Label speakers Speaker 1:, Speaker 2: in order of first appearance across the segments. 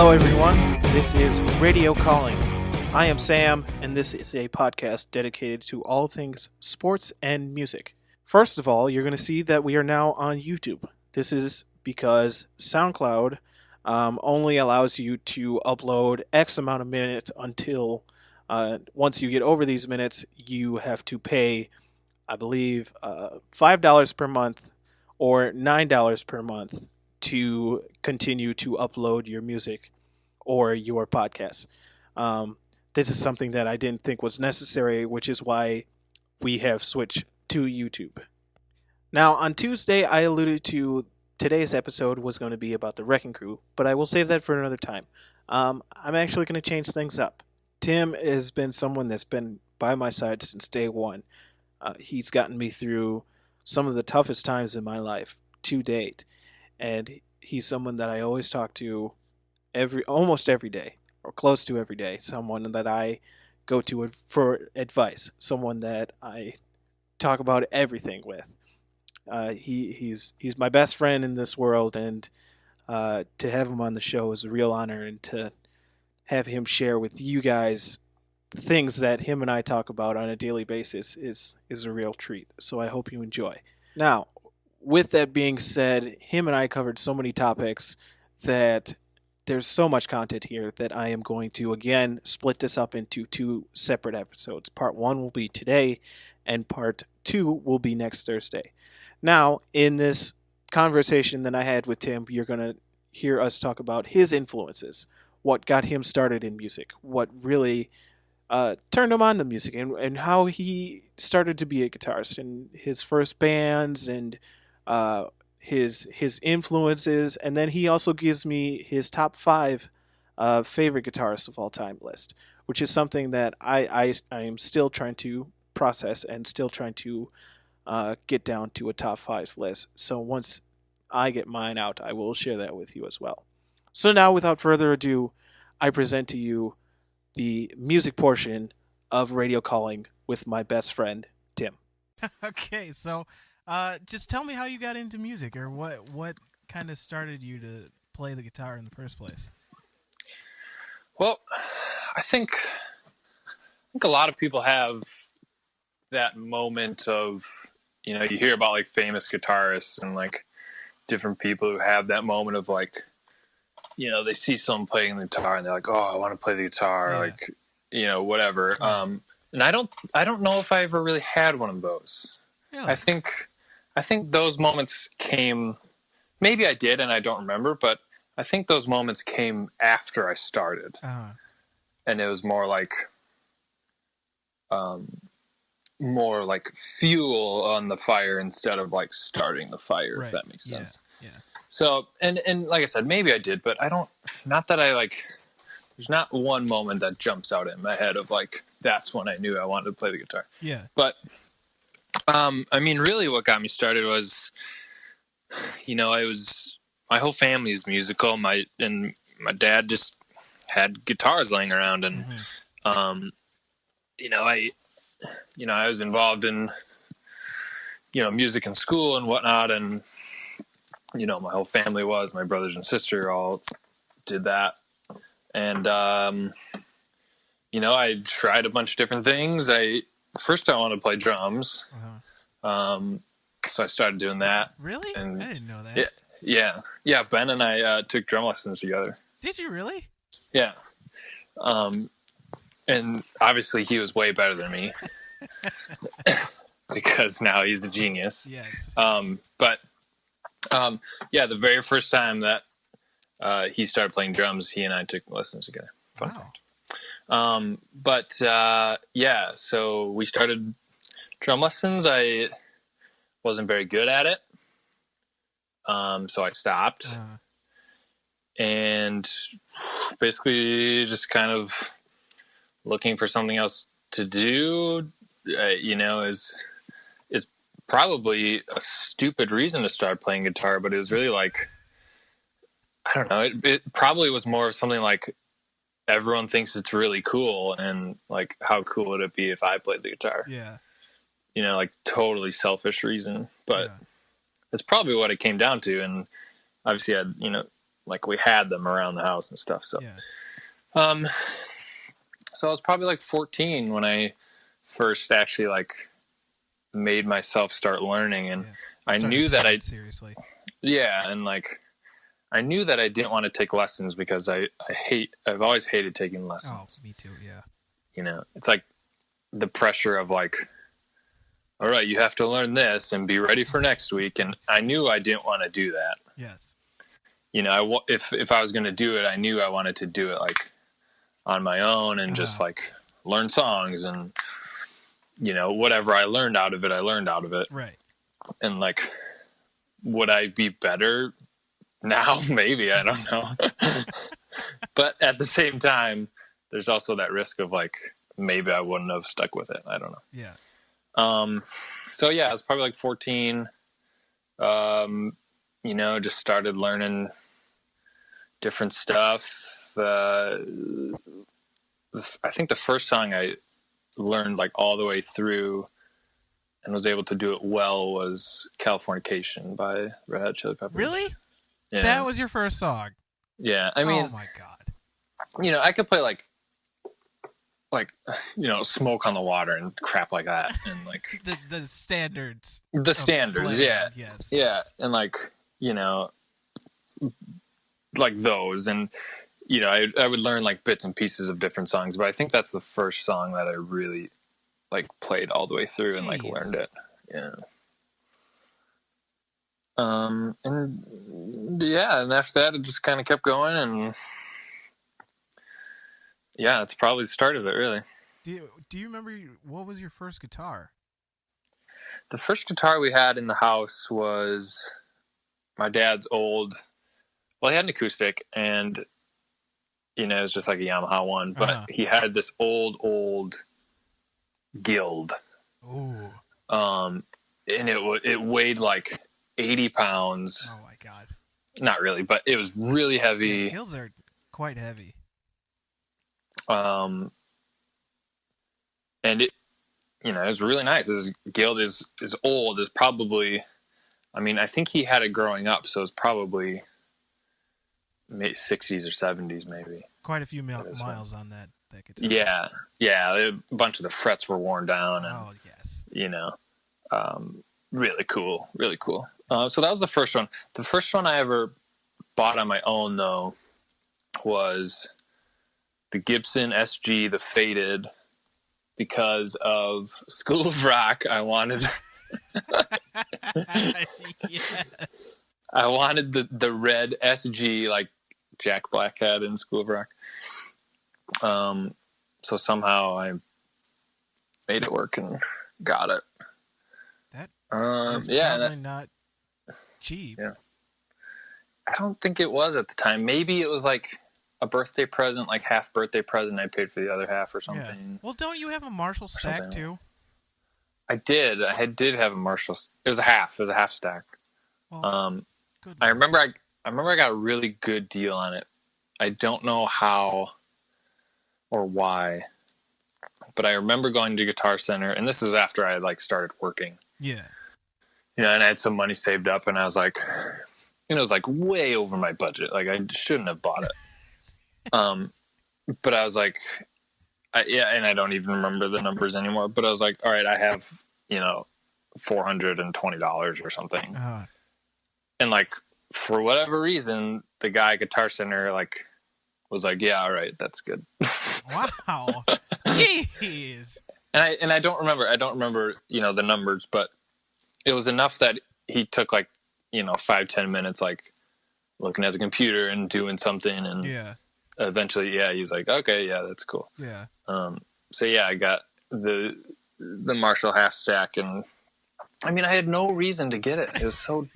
Speaker 1: Hello, everyone. This is Radio Calling. I am Sam, and this is a podcast dedicated to all things sports and music. First of all, you're going to see that we are now on YouTube. This is because SoundCloud only allows you to upload X amount of minutes until once you get over these minutes, you have to pay, I believe, $5 per month or $9 per month to continue to upload your music or your podcast. This is something that I didn't think was necessary, which is why we have switched to YouTube. Now, on Tuesday, I alluded to today's episode was going to be about the Wrecking Crew, but I will save that for another time. I'm actually going to change things up. Tim has been someone that's been by my side since day one. He's gotten me through some of the toughest times in my life to date. And he's someone that I always talk to almost every day, or close to every day. Someone that I go to for advice. Someone that I talk about everything with. He's my best friend in this world, and to have him on the show is a real honor, and to have him share with you guys the things that him and I talk about on a daily basis is a real treat. So I hope you enjoy. Now, with that being said, him and I covered so many topics that there's so much content here that I am going to, again, split this up into two separate episodes. Part 1 will be today, and Part 2 will be next Thursday. Now, in this conversation that I had with Tim, you're going to hear us talk about his influences, what got him started in music, what really turned him on to music, and how he started to be a guitarist, and his first bands, and his influences, and then he also gives me his top 5 favorite guitarists of all time list, which is something that I am still trying to process and still trying to get down to a top 5 list. So once I get mine out, I will share that with you as well. So now, without further ado, I present to you the music portion of Radio Calling with my best friend, Tim.
Speaker 2: Okay, so just tell me how you got into music, or what kind of started you to play the guitar in the first place.
Speaker 3: Well, I think a lot of people have that moment of, you hear about like famous guitarists and like different people who have that moment of like, they see someone playing the guitar and they're like, oh, I want to play the guitar,
Speaker 2: Yeah.
Speaker 3: like, whatever. And I don't know if I ever really had one of those.
Speaker 2: Really?
Speaker 3: I think those moments came, maybe I did and I don't remember, but I think those moments came after I started.
Speaker 2: Uh-huh.
Speaker 3: And it was more like fuel on the fire instead of like starting the fire,
Speaker 2: Right.
Speaker 3: if that makes sense.
Speaker 2: Yeah.
Speaker 3: So, and like I said, maybe I did, but not that I like, there's not one moment that jumps out in my head of like, that's when I knew I wanted to play the guitar.
Speaker 2: Yeah.
Speaker 3: But, I mean, really what got me started was, my whole family is musical. My dad just had guitars laying around, and, I was involved in, music in school and whatnot. And, my whole family my brothers and sister all did that. And, I tried a bunch of different things. First I wanted to play drums. So I started doing that.
Speaker 2: Really?
Speaker 3: And
Speaker 2: I didn't know that.
Speaker 3: Yeah. Ben and I took drum lessons together.
Speaker 2: Did you really?
Speaker 3: Yeah. And obviously he was way better than me because now he's a genius.
Speaker 2: Yeah.
Speaker 3: The very first time that he started playing drums, he and I took lessons together. Fun fact. So we started drum lessons. I wasn't very good at it. So I stopped. And basically just kind of looking for something else to do, is probably a stupid reason to start playing guitar, but it was really like, I don't know, it probably was more of something like everyone thinks it's really cool, and like, how cool would it be if I played the guitar?
Speaker 2: Yeah.
Speaker 3: Like totally selfish reason, but that's probably what it came down to. And obviously I had, like we had them around the house and stuff. So,
Speaker 2: Yeah.
Speaker 3: So I was probably like 14 when I first actually like made myself start learning, and
Speaker 2: Yeah.
Speaker 3: I
Speaker 2: Started
Speaker 3: knew that
Speaker 2: taking it seriously.
Speaker 3: yeah, and like I knew that I didn't want to take lessons because I've always hated taking
Speaker 2: Oh,
Speaker 3: lessons.
Speaker 2: me too. Yeah.
Speaker 3: You know, it's like the pressure of like, all right, you have to learn this and be ready for next week. And I knew I didn't want to do that.
Speaker 2: Yes.
Speaker 3: You know, if I was going to do it, I knew I wanted to do it like on my own and just like learn songs and, you know, whatever I learned out of it, I learned out of it.
Speaker 2: Right.
Speaker 3: And like, would I be better now? Maybe, I don't know. But at the same time, there's also that risk of like, maybe I wouldn't have stuck with it. I don't know.
Speaker 2: Yeah.
Speaker 3: So yeah, I was probably like 14. You know, just started learning different stuff. I think the first song I learned like all the way through and was able to do it well was Californication by Red Hot Chili Peppers.
Speaker 2: Really?
Speaker 3: Yeah.
Speaker 2: That was your first song?
Speaker 3: Yeah. I mean,
Speaker 2: oh my God.
Speaker 3: you know, I could play like, you know, Smoke on the Water and crap like that. And like
Speaker 2: the standards.
Speaker 3: the standards.
Speaker 2: playing,
Speaker 3: Yeah.
Speaker 2: Yes.
Speaker 3: Yeah. And like, you know, like those, and you know, I would learn like bits and pieces of different songs, but I think that's the first song that I really like played all the way through and like
Speaker 2: Jeez.
Speaker 3: learned it. Yeah. And yeah, and after that it just kind of kept going, and yeah, it's probably the start of it, really.
Speaker 2: Do you remember what was your first guitar?
Speaker 3: The first guitar we had in the house was my dad's old. Well, he had an acoustic, and you know, it was just like a Yamaha one, but he had this old Guild.
Speaker 2: Ooh.
Speaker 3: And it weighed like 80 pounds.
Speaker 2: Oh my God.
Speaker 3: Not really, but it was really heavy.
Speaker 2: Yeah, Guilds are quite heavy.
Speaker 3: And it, you know, it was really nice. His Guild is old. Is probably, I mean, I think he had it growing up, so it's probably 60s or 70s maybe.
Speaker 2: Quite a few miles on that guitar.
Speaker 3: Yeah. A bunch of the frets were worn down, and
Speaker 2: Oh yes.
Speaker 3: you know, really cool. So that was the first one. The first one I ever bought on my own, though, was the Gibson SG, the Faded, because of School of Rock. I wanted
Speaker 2: Yes.
Speaker 3: I wanted the red SG like Jack Black had in School of Rock. So somehow I made it work and got it.
Speaker 2: That is
Speaker 3: yeah,
Speaker 2: probably not cheap.
Speaker 3: Yeah. I don't think it was at the time. Maybe it was like a birthday present, like half birthday present. I paid for the other half or something.
Speaker 2: Yeah. Well, don't you have a Marshall stack
Speaker 3: something.
Speaker 2: too?
Speaker 3: I did. I did have a Marshall. It was a half. It was a half stack.
Speaker 2: Well, good.
Speaker 3: I remember I got a really good deal on it. I don't know how or why, but I remember going to Guitar Center, and this is after I like started working.
Speaker 2: Yeah.
Speaker 3: You know, and I had some money saved up, and I was like, you know, it was like way over my budget. Like I shouldn't have bought it. But I was like, and I don't even remember the numbers anymore. But I was like, all right, I have, you know, $420 or something, and like for whatever reason, the guy at Guitar Center like was like, yeah, all right, that's good.
Speaker 2: Wow. Jeez.
Speaker 3: And I don't remember, you know, the numbers, but it was enough that he took like, you know, 5-10 minutes, like looking at the computer and doing something. And eventually, yeah, he was like, okay, yeah, that's cool.
Speaker 2: Yeah.
Speaker 3: So yeah, I got the Marshall half stack, and I mean, I had no reason to get it. It was so,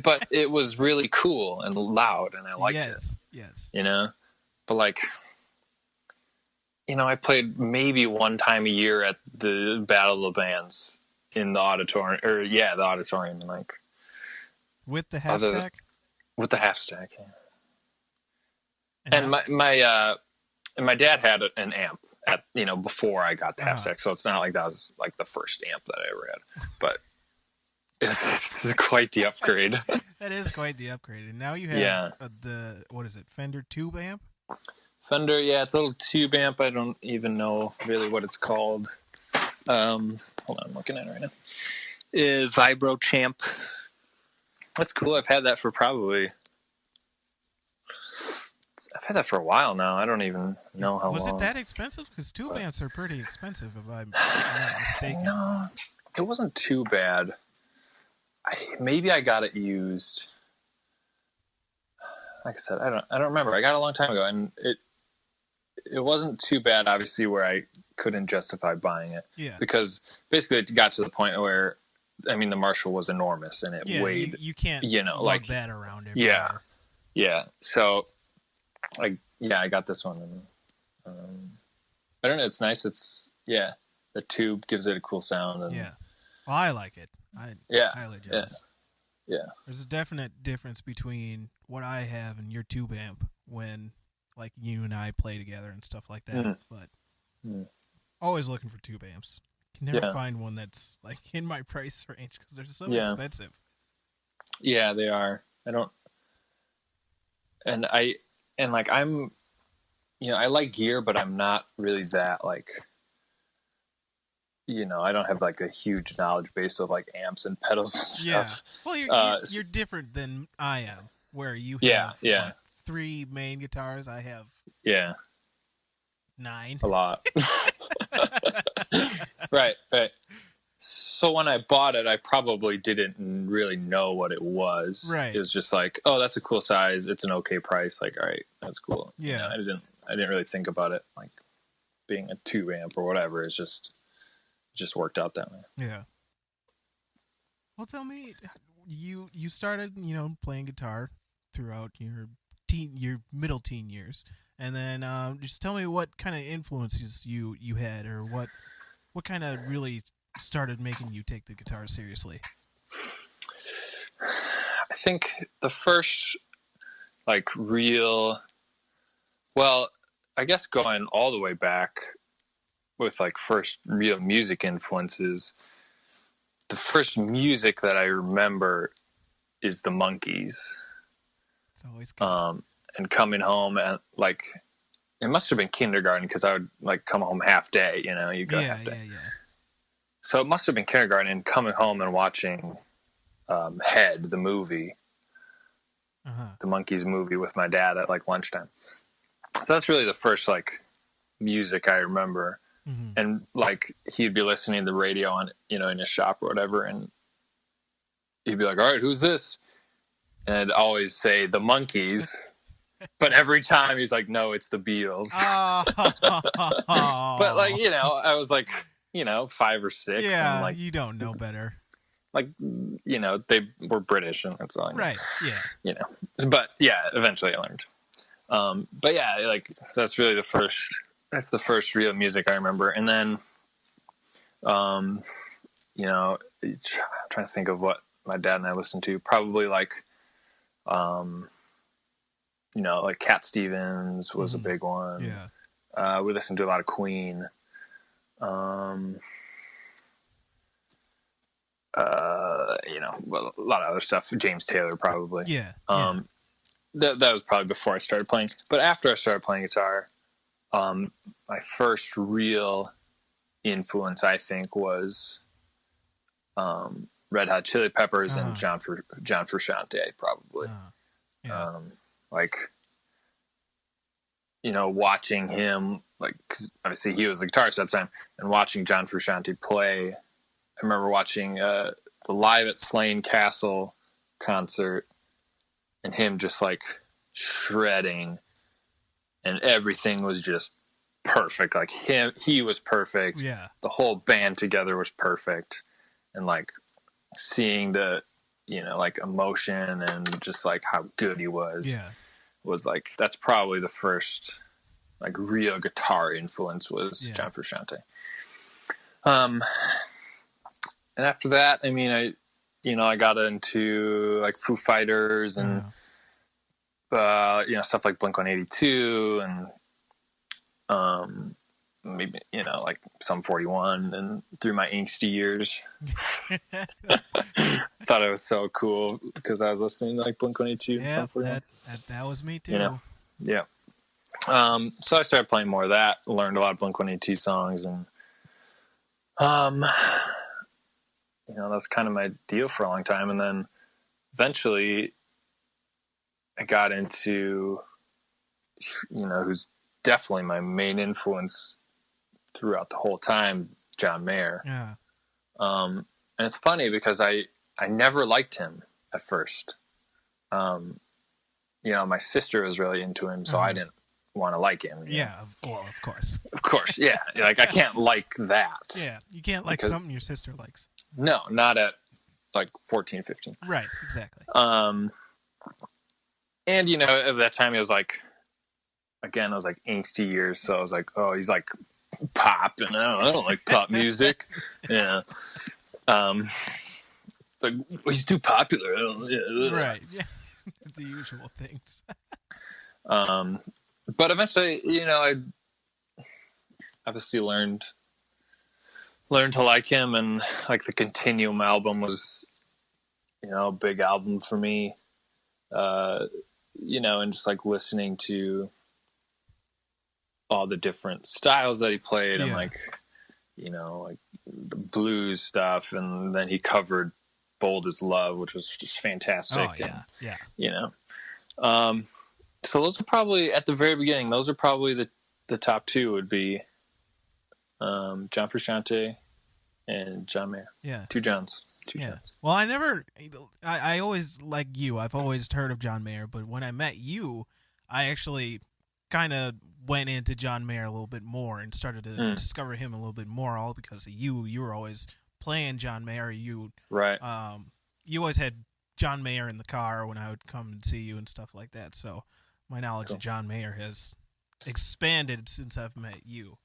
Speaker 3: but it was really cool and loud, and I liked it.
Speaker 2: Yes.
Speaker 3: You know, but like, you know, I played maybe one time a year at the Battle of the Bands in the auditorium, the auditorium, like
Speaker 2: with the half stack.
Speaker 3: With the half stack, yeah.
Speaker 2: And
Speaker 3: my dad had an amp at, you know, before I got the half stack, so it's not like that was like the first amp that I ever had. But It's quite the upgrade.
Speaker 2: That is quite the upgrade. And now you have
Speaker 3: Yeah.
Speaker 2: the, what is it, Fender Tube amp?
Speaker 3: Fender, yeah, it's a little tube amp. I don't even know really what it's called. Hold on, I'm looking at it right now. Vibro Champ. That's cool. I've had that for a while now. I don't even know how long.
Speaker 2: Was it that expensive? Because tube amps are pretty expensive, if I'm not mistaken.
Speaker 3: No, it wasn't too bad. Maybe I got it used. Like I said, I don't remember. I got it a long time ago, and it wasn't too bad. Obviously, where I couldn't justify buying it.
Speaker 2: Yeah.
Speaker 3: Because basically, it got to the point where, I mean, the Marshall was enormous, and it weighed.
Speaker 2: You can't
Speaker 3: like
Speaker 2: that around everywhere.
Speaker 3: Yeah, yeah. So, I got this one, and I don't know. It's nice. The tube gives it a cool sound. And,
Speaker 2: yeah. Well, I like it. Highly jealous.
Speaker 3: Yeah.
Speaker 2: There's a definite difference between what I have and your tube amp when, like, you and I play together and stuff like that.
Speaker 3: Mhm.
Speaker 2: But
Speaker 3: Mhm.
Speaker 2: always looking for tube amps. Can never
Speaker 3: Yeah.
Speaker 2: find one that's like in my price range because they're so
Speaker 3: Yeah.
Speaker 2: expensive.
Speaker 3: Yeah, they are. I don't, and I'm, I like gear, but I'm not really that like, I don't have like a huge knowledge base of like amps and pedals and stuff.
Speaker 2: Yeah. Well, you're different than I am, where you have
Speaker 3: Yeah.
Speaker 2: what, 3 main guitars. I have
Speaker 3: Yeah,
Speaker 2: 9.
Speaker 3: a lot. Right. So when I bought it, I probably didn't really know what it was.
Speaker 2: Right.
Speaker 3: It was just like, oh, that's a cool size. It's an okay price. Like, all right, that's cool.
Speaker 2: Yeah.
Speaker 3: I didn't really think about it like being a 2 amp or whatever. It just worked out that way.
Speaker 2: Yeah. Well, tell me, you started, playing guitar throughout your middle teen years, and then just tell me what kind of influences you had, or what kind of really started making you take the guitar seriously.
Speaker 3: I think the first like real, well, I guess going all the way back with like first real music influences, the first music that I remember is the Monkees.
Speaker 2: It's always good.
Speaker 3: And coming home and like, it must have been kindergarten because I would like come home half day, you go half day.
Speaker 2: Yeah.
Speaker 3: So it must have been kindergarten and coming home and watching Head, the movie, the Monkees movie with my dad at like lunchtime. So that's really the first like music I remember.
Speaker 2: Mm-hmm.
Speaker 3: And like he'd be listening to the radio on, in his shop or whatever. And he'd be like, all right, who's this? And I'd always say the Monkees. But every time he's like, no, it's the Beatles. But like, I was like, 5 or 6.
Speaker 2: Yeah,
Speaker 3: and like,
Speaker 2: you don't know better.
Speaker 3: Like, they were British and that's all I know.
Speaker 2: Right, yeah.
Speaker 3: But yeah, eventually I learned. But yeah, like that's really the first real music I remember. And then, I'm trying to think of what my dad and I listened to. Probably like, like Cat Stevens was a big one.
Speaker 2: Yeah.
Speaker 3: We listened to a lot of Queen. A lot of other stuff. James Taylor, probably.
Speaker 2: Yeah.
Speaker 3: That was probably before I started playing. But after I started playing guitar, my first real influence, I think, was Red Hot Chili Peppers and John Frusciante, probably.
Speaker 2: Yeah.
Speaker 3: Watching him, like, 'cause obviously he was the guitarist at the time, and watching John Frusciante play. I remember watching the Live at Slane Castle concert, and him just like shredding, and everything was just perfect. Like he was perfect.
Speaker 2: Yeah.
Speaker 3: The whole band together was perfect, and like seeing the, like emotion and just like how good he was like, that's probably the first like real guitar influence was John Frusciante. And after that, I mean, I got into like Foo Fighters and, stuff like Blink-182 and, maybe, like Sum 41 and through my angsty years. Thought it was so cool because I was listening to like Blink-182 and Sum 41.
Speaker 2: That was me too.
Speaker 3: Yeah. So I started playing more of that, learned a lot of Blink-182 songs, and that's kind of my deal for a long time. And then eventually I got into, who's definitely my main influence throughout the whole time, John Mayer.
Speaker 2: Yeah.
Speaker 3: And it's funny because I never liked him at first. My sister was really into him, so I didn't want to like him.
Speaker 2: Yeah, well, of course.
Speaker 3: Of course, yeah. Like, I can't like that.
Speaker 2: Yeah, you can't like something your sister likes.
Speaker 3: No, not at like 14, 15.
Speaker 2: Right, exactly.
Speaker 3: And, at that time it was like, again, I was like angsty years, so I was like, oh, he's like pop, and I don't like pop music. Yeah. It's like, well, he's too popular.
Speaker 2: Right, yeah. The usual things.
Speaker 3: But eventually, I obviously learned to like him, and like the Continuum album was, a big album for me. And just like listening to all the different styles that he played, and like the blues stuff, and then he covered Bold as Love, which was just fantastic.
Speaker 2: Oh yeah,
Speaker 3: yeah. So those are probably at the very beginning. Those are probably the top two would be John Frusciante and John Mayer.
Speaker 2: Yeah,
Speaker 3: two Johns.
Speaker 2: Well, I always, like you, I've always heard of John Mayer, but when I met you, I actually kind of went into John Mayer a little bit more and started to discover him a little bit more, all because of you. You were always playing John Mayer.
Speaker 3: Right.
Speaker 2: You always had John Mayer in the car when I would come and see you and stuff like that. So my knowledge of John Mayer has expanded since I've met you.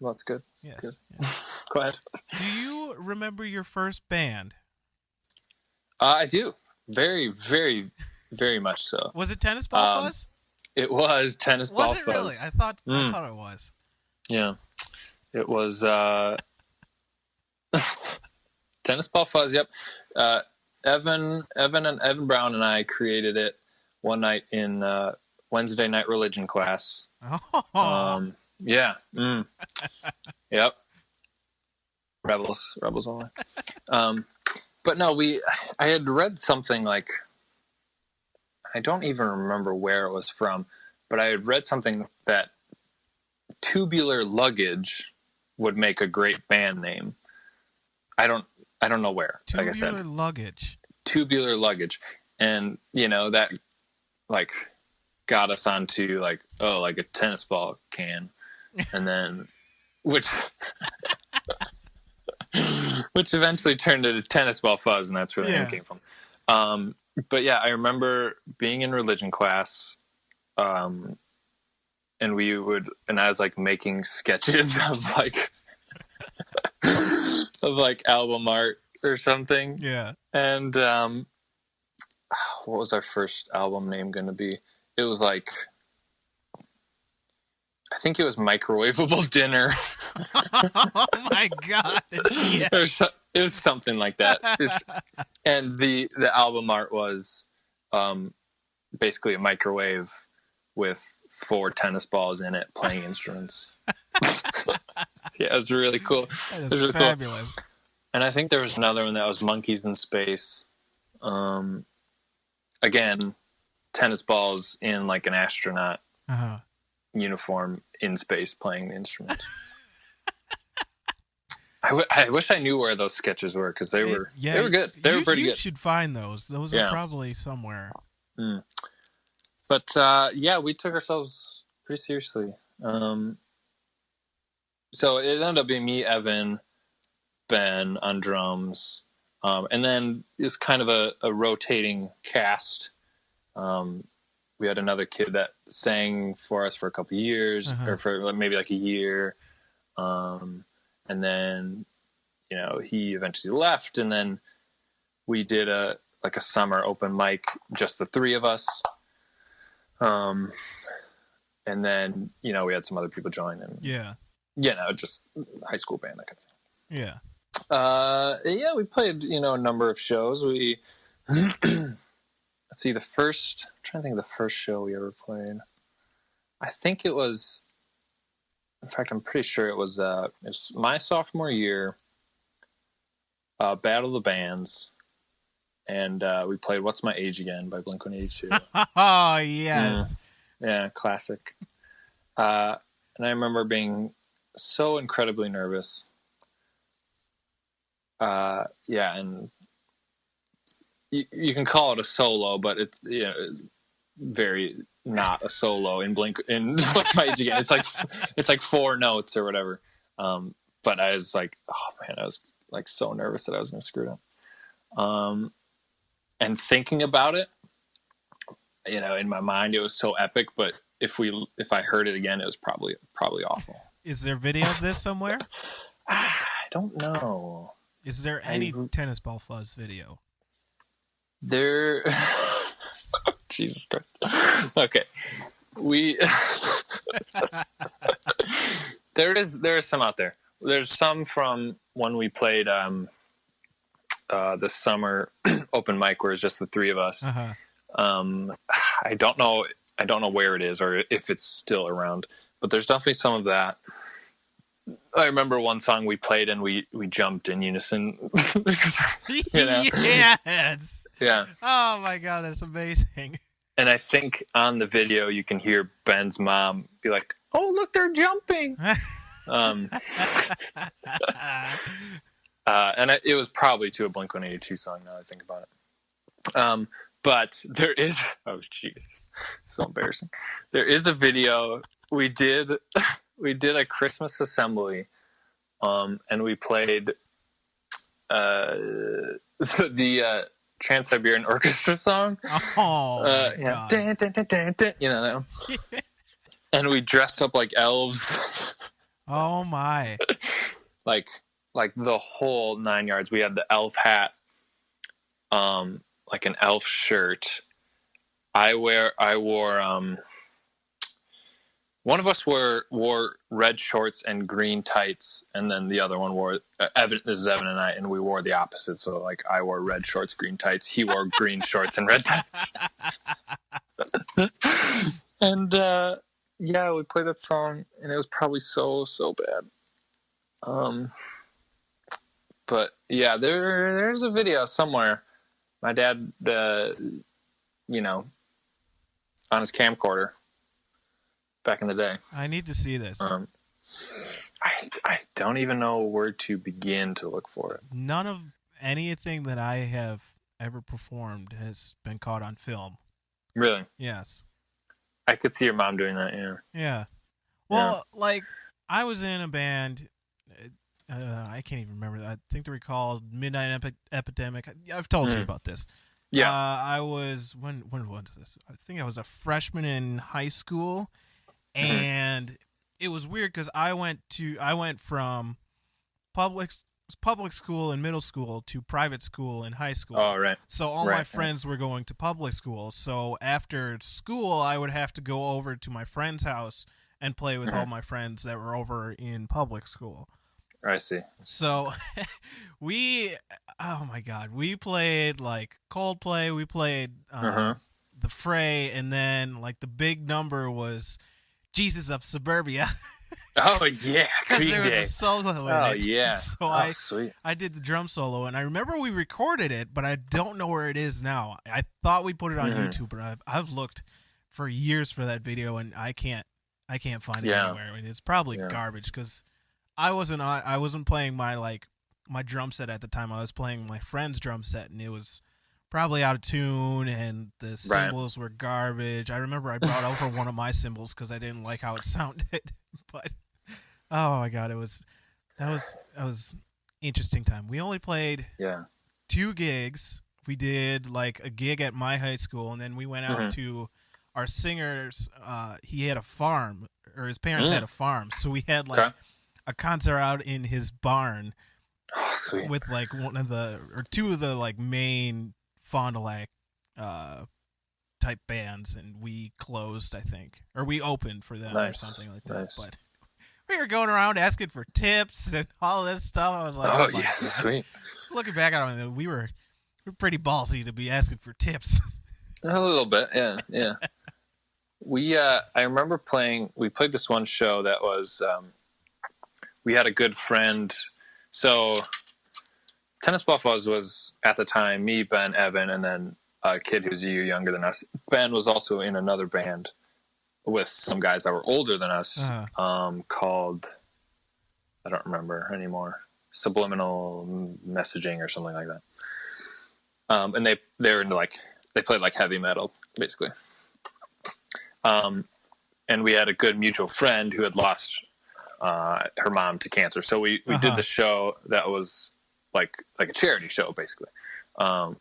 Speaker 3: Well, that's good.
Speaker 2: Yes.
Speaker 3: Good.
Speaker 2: Yes.
Speaker 3: Go ahead.
Speaker 2: Do you remember your first band?
Speaker 3: I do. Very, very, very much so.
Speaker 2: Was it Tennis Ball Fuzz?
Speaker 3: It was Tennis Ball Fuzz.
Speaker 2: Was it really? I thought it was.
Speaker 3: Yeah. It was Tennis Ball Fuzz, yep. Evan Brown and I created it one night in Wednesday night religion class.
Speaker 2: Oh.
Speaker 3: Yeah. Yep. Rebels only. But no, I had read something like, I don't even remember where it was from, but I had read something that Tubular Luggage would make a great band name. I don't know where. Like I said, Tubular Luggage, and that like got us onto like a tennis ball can, and then which eventually turned into Tennis Ball Fuzz, and that's where the name came from. But yeah, I remember being in religion class, and I was like making sketches of like album art or something.
Speaker 2: Yeah.
Speaker 3: And what was our first album name going to be? It was like, I think it was Microwavable Dinner.
Speaker 2: Oh my god! Yeah.
Speaker 3: It was something like that. And the album art was basically a microwave with 4 tennis balls in it playing instruments. Yeah, it was really cool.
Speaker 2: That is really fabulous.
Speaker 3: Cool. And I think there was another one that was Monkeys in Space. Again, tennis balls in like an astronaut uniform in space playing the instrument. I wish I knew where those sketches were, because they were good. They were pretty good.
Speaker 2: You should find those. Those are probably somewhere.
Speaker 3: But we took ourselves pretty seriously. So it ended up being me, Evan, Ben on drums, and then it was kind of a rotating cast. We had another kid that sang for us for a couple of years, or for maybe like a year. And then, he eventually left, and then we did a summer open mic, just the 3 of us. And then, we had some other people join. And just high school band, that kind of thing.
Speaker 2: Yeah.
Speaker 3: Yeah, we played, a number of shows. We let's see, I'm trying to think of the first show we ever played. I think it was, in fact, I'm pretty sure it was my sophomore year, Battle of the Bands, and we played What's My Age Again by Blink-182.
Speaker 2: Oh, yes.
Speaker 3: Yeah, classic. And I remember being so incredibly nervous. And you can call it a solo, but it's very not a solo in What's My Age Again. It's like 4 notes or whatever. But I was like, oh man, I was like so nervous that I was going to screw it up. And thinking about it, in my mind it was so epic, but if I heard it again, it was probably awful.
Speaker 2: Is there video of this somewhere?
Speaker 3: I don't know.
Speaker 2: Is there any Tennis Ball Fuzz video?
Speaker 3: There. Jesus Christ. Okay. There is some out there. There's some from when we played the summer open mic where it's just the 3 of us.
Speaker 2: Uh-huh.
Speaker 3: I don't know where it is or if it's still around, but there's definitely some of that. I remember one song we played and we jumped in unison. Because,
Speaker 2: Yes.
Speaker 3: Yeah.
Speaker 2: Oh my God, that's amazing.
Speaker 3: And I think on the video you can hear Ben's mom be like, "Oh, look, they're jumping." It was probably to a Blink-182 song now that I think about it. But there is, oh jeez, so embarrassing. There is a video we did a Christmas assembly, and we played the Trans-Siberian Orchestra song.
Speaker 2: Oh, God.
Speaker 3: Dun, dun, dun, dun, dun, that one. And we dressed up like elves.
Speaker 2: Oh my!
Speaker 3: like the whole 9 yards. We had the elf hat, like an elf shirt. I wore. One of us wore red shorts and green tights, and then the other one wore Evan. This is Evan and I, and we wore the opposite. So like I wore red shorts, green tights. He wore green shorts and red tights. And we played that song, and it was probably so bad. But yeah, there's a video somewhere. My dad, on his camcorder. Back in the day.
Speaker 2: I need to see this.
Speaker 3: I don't even know where to begin to look for it.
Speaker 2: None of anything that I have ever performed has been caught on film.
Speaker 3: Really?
Speaker 2: Yes.
Speaker 3: I could see your mom doing that, yeah.
Speaker 2: Yeah. Well, like, I was in a band, I can't even remember. I think they were called Midnight Epidemic. I've told you about this.
Speaker 3: Yeah.
Speaker 2: I was, when was this? I think I was a freshman in high school. And it was weird because I went from public school in middle school to private school in high school.
Speaker 3: Oh, right.
Speaker 2: So all my friends were going to public school. So after school, I would have to go over to my friend's house and play with all my friends that were over in public school.
Speaker 3: I see.
Speaker 2: So oh my God, we played like Coldplay. We played The Fray, and then like the big number was Jesus of Suburbia.
Speaker 3: Oh yeah,
Speaker 2: because there was a solo in it.
Speaker 3: Oh yeah.
Speaker 2: So
Speaker 3: sweet.
Speaker 2: I did the drum solo, and I remember we recorded it, but I don't know where it is now. I thought we put it on YouTube, but I've looked for years for that video, and I can't find it anywhere. I mean, it's probably garbage because I wasn't playing my drum set at the time. I was playing my friend's drum set, and it was probably out of tune, and the cymbals were garbage. I remember I brought over one of my cymbals because I didn't like how it sounded. But oh my God, that was interesting time. We only played 2 gigs. We did like a gig at my high school, and then we went out to our singer's. He had a farm, or his parents had a farm, so we had like a concert out in his barn.
Speaker 3: Oh, sweet.
Speaker 2: With like 2 of the like main Fond du Lac type bands, and we closed, I think, or we opened for them or something like that. But we were going around asking for tips and all this stuff. I was like,
Speaker 3: Oh,
Speaker 2: my
Speaker 3: yes,
Speaker 2: God.
Speaker 3: sweet.
Speaker 2: Looking back on it, we're pretty ballsy to be asking for tips.
Speaker 3: A little bit, yeah. I remember we played this one show that was, we had a good friend. So Tennis Buffaloes was at the time me, Ben, Evan, and then a kid who's a year younger than us. Ben was also in another band with some guys that were older than us, called, I don't remember anymore, Subliminal Messaging or something like that. And they were into they played like heavy metal, basically. And we had a good mutual friend who had lost her mom to cancer. So we did the show that was like a charity show, basically.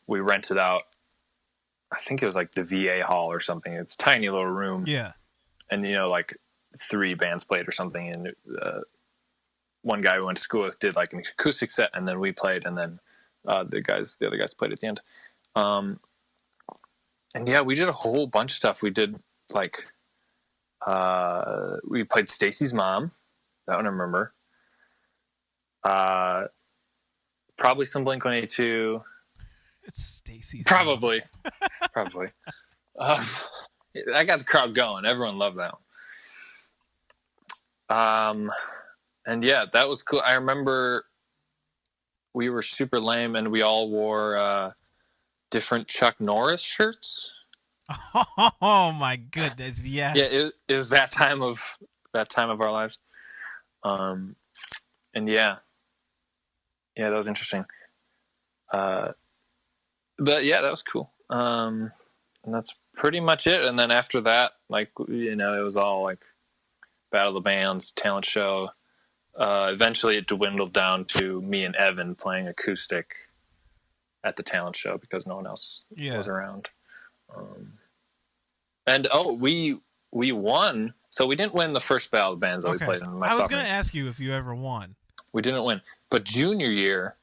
Speaker 3: We rented out, I think it was like the VA hall or something. It's a tiny little room.
Speaker 2: Yeah.
Speaker 3: And, like 3 bands played or something. And one guy we went to school with did like an acoustic set, and then we played, and then the other guys played at the end. And yeah, we did a whole bunch of stuff. We did like, we played Stacy's Mom. That one I remember. Probably some Blink-182.
Speaker 2: It's Stacy's.
Speaker 3: Probably. I got the crowd going. Everyone loved that one. And yeah, that was cool. I remember we were super lame, and we all wore different Chuck Norris shirts.
Speaker 2: Oh my goodness! Yes.
Speaker 3: Yeah, it was that time of our lives. And yeah, that was interesting. But yeah, that was cool. And that's pretty much it. And then after that, it was all like Battle of the Bands, talent show. Eventually it dwindled down to me and Evan playing acoustic at the talent show because no one else was around. And we won. So we didn't win the first Battle of the Bands that we played in my
Speaker 2: I was
Speaker 3: sophomore
Speaker 2: going to ask you if you ever won.
Speaker 3: We didn't win. But junior year,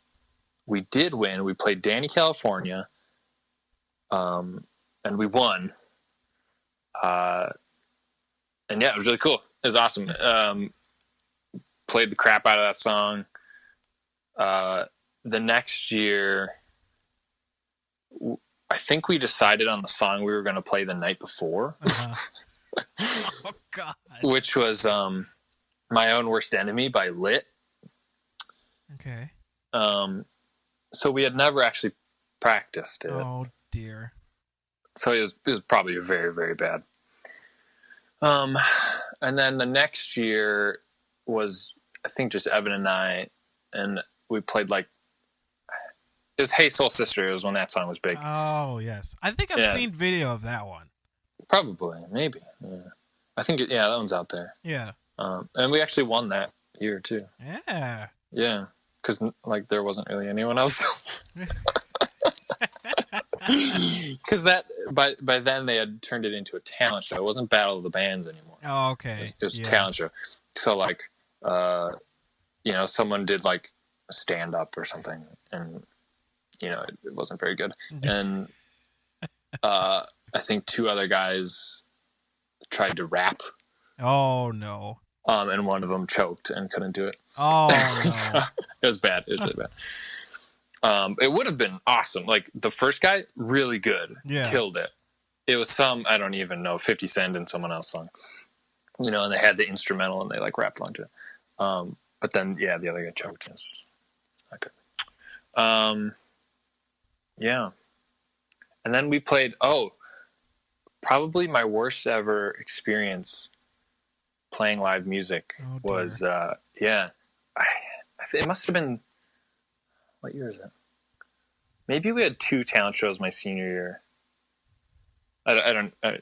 Speaker 3: we did win. We played Danny, California. And we won. And yeah, it was really cool. It was awesome. Played the crap out of that song. The next year, I think we decided on the song we were going to play the night before.
Speaker 2: Oh, God.
Speaker 3: Which was My Own Worst Enemy by Lit.
Speaker 2: Okay.
Speaker 3: So we had never actually practiced it.
Speaker 2: Oh, dear.
Speaker 3: So it was probably very, very bad. And then the next year was, I think, just Evan and I, and we played it was Hey Soul Sister. It was when that song was big.
Speaker 2: Oh, yes. I think I've seen video of that one.
Speaker 3: Probably, maybe. Yeah. I think, that one's out there.
Speaker 2: Yeah.
Speaker 3: And we actually won that year too.
Speaker 2: Yeah.
Speaker 3: Yeah. Because there wasn't really anyone else. Because by then they had turned it into a talent show. It wasn't Battle of the Bands anymore.
Speaker 2: Oh, okay.
Speaker 3: It was a talent show. So someone did a stand up or something, and it wasn't very good. And I think 2 other guys tried to rap.
Speaker 2: Oh no.
Speaker 3: And one of them choked and couldn't do it.
Speaker 2: Oh no.
Speaker 3: So, it was bad. It was really bad. It would have been awesome. The first guy, really good.
Speaker 2: Yeah.
Speaker 3: Killed it. It was some, I don't even know, 50 Cent and someone else's song. And they had the instrumental and they rapped onto it. But then, the other guy choked. It was not good. Yeah. And then we played, probably my worst ever experience playing live music was, it must have been, what year is it? Maybe we had 2 talent shows my senior year. I don't know.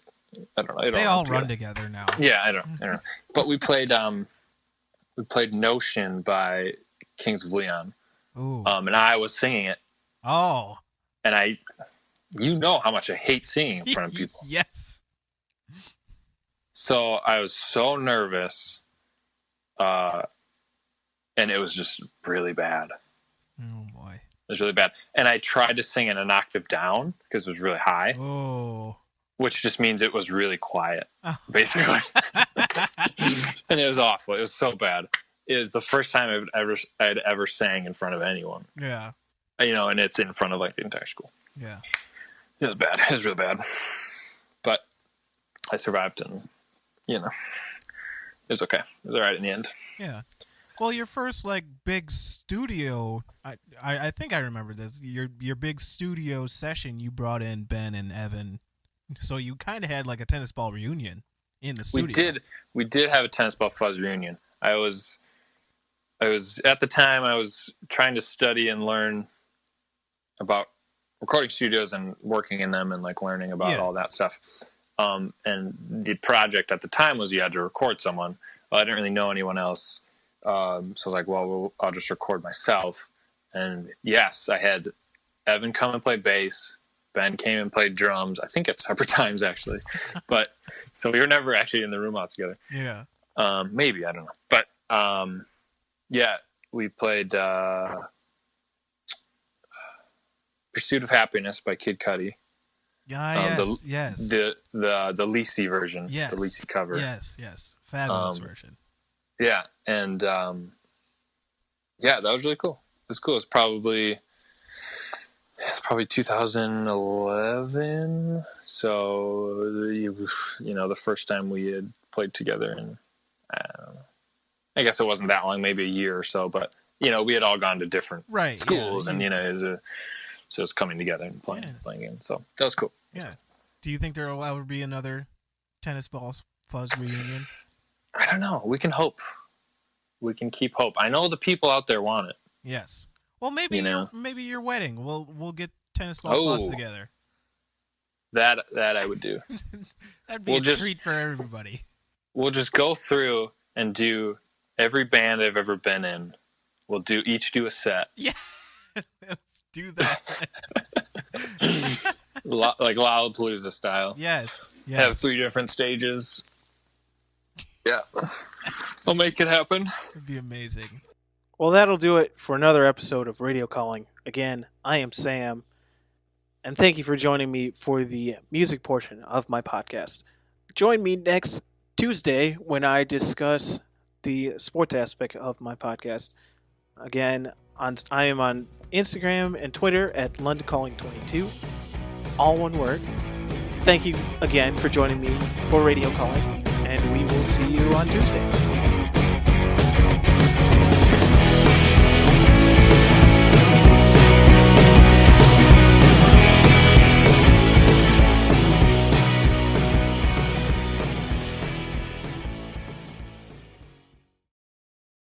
Speaker 2: They all run together now.
Speaker 3: Yeah, I don't know. But we played Notion by Kings of Leon.
Speaker 2: Ooh.
Speaker 3: And I was singing it.
Speaker 2: Oh.
Speaker 3: And how much I hate singing in front of people.
Speaker 2: Yes.
Speaker 3: So I was so nervous. And it was just really bad.
Speaker 2: Oh boy.
Speaker 3: It was really bad. And I tried to sing in an octave down because it was really high.
Speaker 2: Oh.
Speaker 3: which just means it was really quiet,
Speaker 2: Oh.
Speaker 3: basically. And it was awful. It was so bad. It was the first time I'd ever sang in front of anyone.
Speaker 2: Yeah.
Speaker 3: And it's in front of like the entire school.
Speaker 2: Yeah.
Speaker 3: It was bad. It was real bad. But I survived, and it was okay. It was all right in the end.
Speaker 2: Yeah. Well, your first like big studio, I think I remember this. Your big studio session, you brought in Ben and Evan, so you kind of had like a tennis ball reunion in the studio.
Speaker 3: We did have a tennis ball fuzz reunion. I was at the time I was trying to study and learn about recording studios and working in them and like learning about all that stuff. And the project at the time was you had to record someone. Well, I didn't really know anyone else. So I was like, well, I'll just record myself. And yes, I had Evan come and play bass. Ben came and played drums. I think at separate times actually, but so we were never actually in the room all together.
Speaker 2: Yeah.
Speaker 3: Maybe, I don't know. But yeah, we played Pursuit of Happiness by Kid Cudi.
Speaker 2: Yes.
Speaker 3: The Lisi version.
Speaker 2: Yes.
Speaker 3: The Lisi cover.
Speaker 2: Yes. Fabulous version.
Speaker 3: Yeah, and yeah, that was really cool. It was cool. It's probably 2011. So the first time we had played together, and I guess it wasn't that long, maybe a year or so. But we had all gone to different schools, and so it was coming together and playing games. So that was cool.
Speaker 2: Yeah. Do you think there will ever be another tennis ball fuzz reunion?
Speaker 3: I don't know. We can hope. We can keep hope. I know the people out there want it.
Speaker 2: Yes. Well, maybe maybe your wedding. We'll get tennis ball fuzz together.
Speaker 3: That I would do.
Speaker 2: That'd be a treat for everybody.
Speaker 3: We'll just go through and do every band I've ever been in. We'll each do a set.
Speaker 2: Yeah. Let's do that.
Speaker 3: Like Lollapalooza style.
Speaker 2: Yes.
Speaker 3: Have 3 different stages. Yeah. I'll make it happen.
Speaker 2: It'd be amazing.
Speaker 1: Well, that'll do it for another episode of Radio Calling. Again, I am Sam, and thank you for joining me for the music portion of my podcast. Join me next Tuesday when I discuss the sports aspect of my podcast. Again, I am on Instagram and Twitter at LondonCalling22, all one word. Thank you again for joining me for Radio Calling, and we will see you on Tuesday.